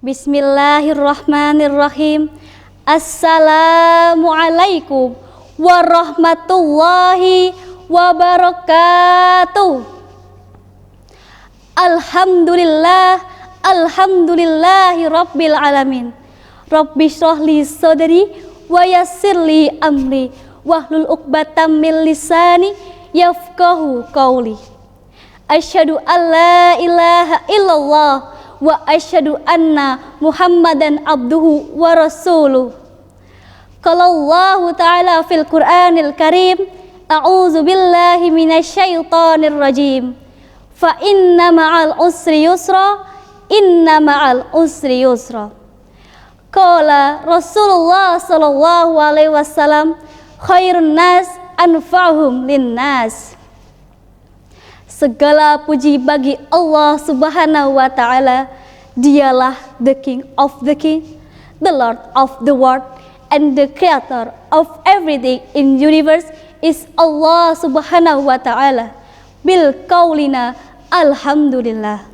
Bismillahirrahmanirrahim. Assalamualaikum warahmatullahi wabarakatuh. Alhamdulillahi rabbil alamin. Rabbi shrahli sadri wa yassirli amri wahlul 'uqdatam min lisani yafqahu qawli. Asyhadu an la ilaha illallah wa asyhadu anna Muhammadan abduhu wa rasuluh. Qala Allah ta'ala fil Qur'anil Karim, a'udzu billahi minasyaitonir rajim. Fa inna ma'al usri yusra, inna ma'al usri yusra. Qala Rasulullah sallallahu alaihi wasallam, khairun nas anfa'uhum linnas. Segala puji bagi Allah Subhanahu wa ta'ala. Dialah the King of the King, the Lord of the world, and the Creator of everything in universe is Allah Subhanahu wa ta'ala. Bil qaulina alhamdulillah.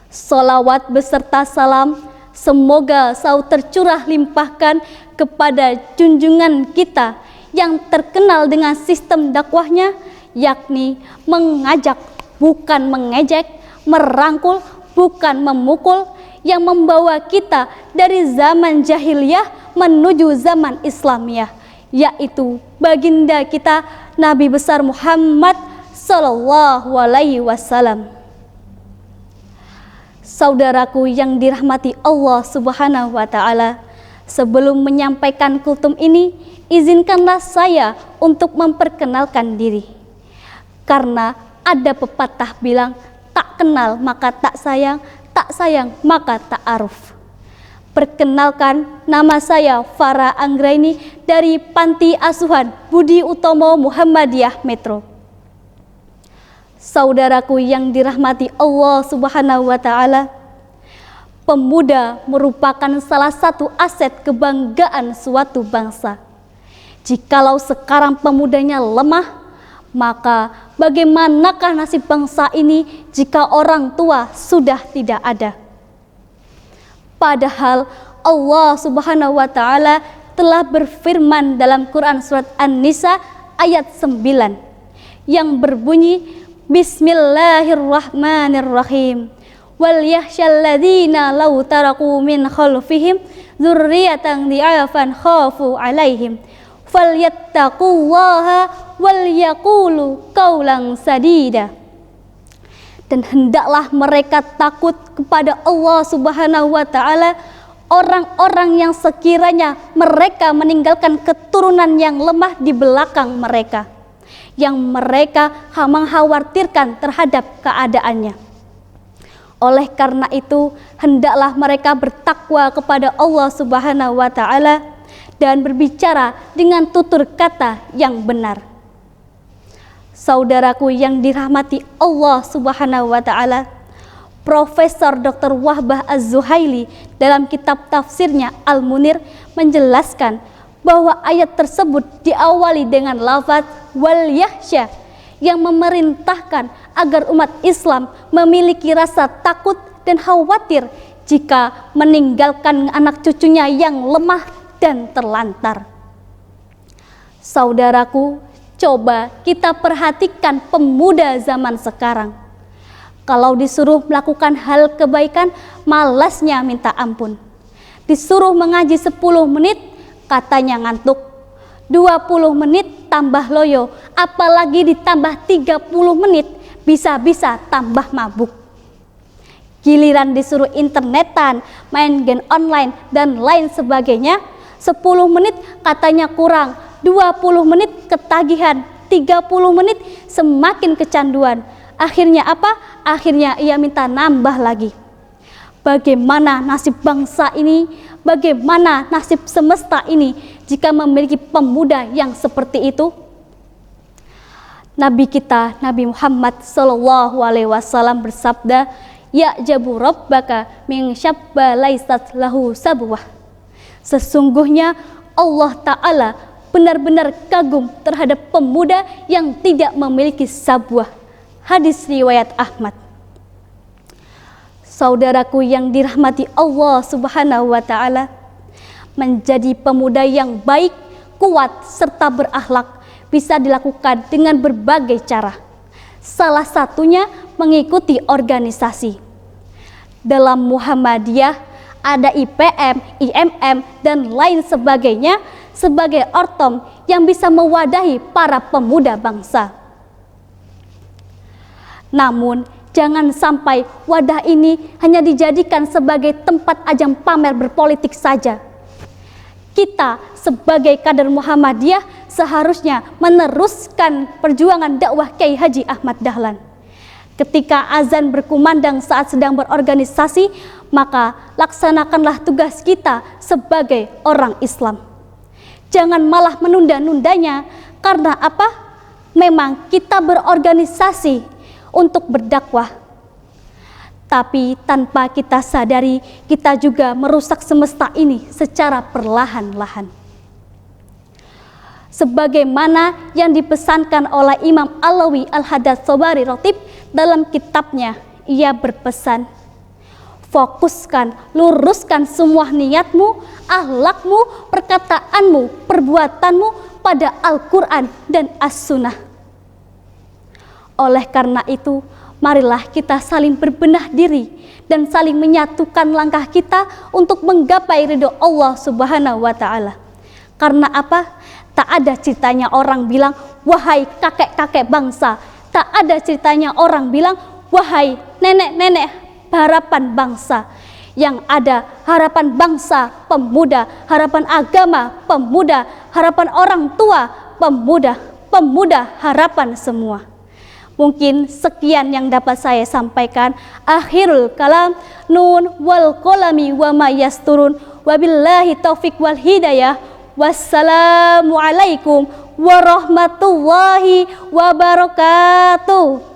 Salawat beserta salam semoga selalu tercurah limpahkan kepada junjungan kita yang terkenal dengan sistem dakwahnya, yakni mengajak bukan mengejek, merangkul bukan memukul, yang membawa kita dari zaman jahiliyah menuju zaman Islamiyah, yaitu baginda kita Nabi besar Muhammad sallallahu alaihi wasallam. Saudaraku yang dirahmati Allah Subhanahu wa ta'ala, sebelum menyampaikan kultum ini, izinkanlah saya untuk memperkenalkan diri. Karena ada pepatah bilang, tak kenal maka tak sayang maka tak aruf. Perkenalkan, nama saya Farah Anggraini dari Panti Asuhan Budi Utomo Muhammadiyah Metro. Saudaraku yang dirahmati Allah Subhanahu wa ta'ala, pemuda merupakan salah satu aset kebanggaan suatu bangsa. Jikalau sekarang pemudanya lemah, maka bagaimanakah nasib bangsa ini jika orang tua sudah tidak ada? Padahal Allah Subhanahu wa ta'ala telah berfirman dalam Quran surat An-Nisa ayat 9 yang berbunyi, Bismillahirrahmanirrahim. Wal yakhshal ladzina law taraku min khalfihim dzurriyyatan dhi'afan khafu 'alaihim falyattaqullaha wal yaqulu qaulan sadida. Dan hendaklah mereka takut kepada Allah Subhanahu wa ta'ala, orang-orang yang sekiranya mereka meninggalkan keturunan yang lemah di belakang mereka, yang mereka mengkhawatirkan terhadap keadaannya. Oleh karena itu, hendaklah mereka bertakwa kepada Allah Subhanahu wa ta'ala dan berbicara dengan tutur kata yang benar. Saudaraku yang dirahmati Allah Subhanahu wa ta'ala, Profesor Dr. Wahbah Az-Zuhaili dalam kitab tafsirnya Al-Munir menjelaskan bahwa ayat tersebut diawali dengan lafaz wal yakhsha yang memerintahkan agar umat Islam memiliki rasa takut dan khawatir jika meninggalkan anak cucunya yang lemah dan terlantar. Saudaraku, coba kita perhatikan pemuda zaman sekarang. Kalau disuruh melakukan hal kebaikan, malasnya minta ampun. Disuruh mengaji 10 menit, katanya ngantuk. 20 menit tambah loyo, apalagi ditambah 30 menit, bisa-bisa tambah mabuk. Giliran disuruh internetan, main game online, dan lain sebagainya, 10 menit katanya kurang, 20 menit ketagihan, 30 menit semakin kecanduan. Akhirnya apa? Akhirnya ia minta nambah lagi. Bagaimana nasib bangsa ini? Bagaimana nasib semesta ini jika memiliki pemuda yang seperti itu? Nabi kita, Nabi Muhammad sallallahu alaihi wasallam bersabda, "Ya'jabu rabbaka min syabba laysat lahu sabwah." Sesungguhnya Allah Ta'ala benar-benar kagum terhadap pemuda yang tidak memiliki sabwah. Hadis riwayat Ahmad. Saudaraku yang dirahmati Allah Subhanahu wa Ta'ala, menjadi pemuda yang baik, kuat, serta berakhlak bisa dilakukan dengan berbagai cara. Salah satunya mengikuti organisasi. Dalam Muhammadiyah ada IPM, IMM, dan lain sebagainya sebagai ortom yang bisa mewadahi para pemuda bangsa. Namun, jangan sampai wadah ini hanya dijadikan sebagai tempat ajang pamer berpolitik saja. Kita sebagai kader Muhammadiyah seharusnya meneruskan perjuangan dakwah Kiai Haji Ahmad Dahlan. Ketika azan berkumandang saat sedang berorganisasi, maka laksanakanlah tugas kita sebagai orang Islam. Jangan malah menunda-nundanya, karena apa? Memang kita berorganisasi untuk berdakwah, tapi tanpa kita sadari, kita juga merusak semesta ini secara perlahan-lahan. Sebagaimana yang dipesankan oleh Imam Alawi Al-Haddats-Tsobari Rotib dalam kitabnya, ia berpesan, fokuskan, luruskan semua niatmu, akhlakmu, perkataanmu, perbuatanmu pada Al-Quran dan As-Sunnah. Oleh karena itu, marilah kita saling berbenah diri dan saling menyatukan langkah kita untuk menggapai ridho Allah Subhanahu wa Ta'ala. Karena apa? Tak ada ceritanya orang bilang, wahai kakek-kakek bangsa. Tak ada ceritanya orang bilang, wahai nenek-nenek harapan bangsa. Yang ada harapan bangsa, pemuda, harapan agama, pemuda, harapan orang tua, pemuda, pemuda, harapan semua. Mungkin sekian yang dapat saya sampaikan. Akhirul kalam, nun wal kolami wa ma yasturun, wabillahi taufik wal hidayah. Wassalamualaikum warahmatullahi wabarakatuh.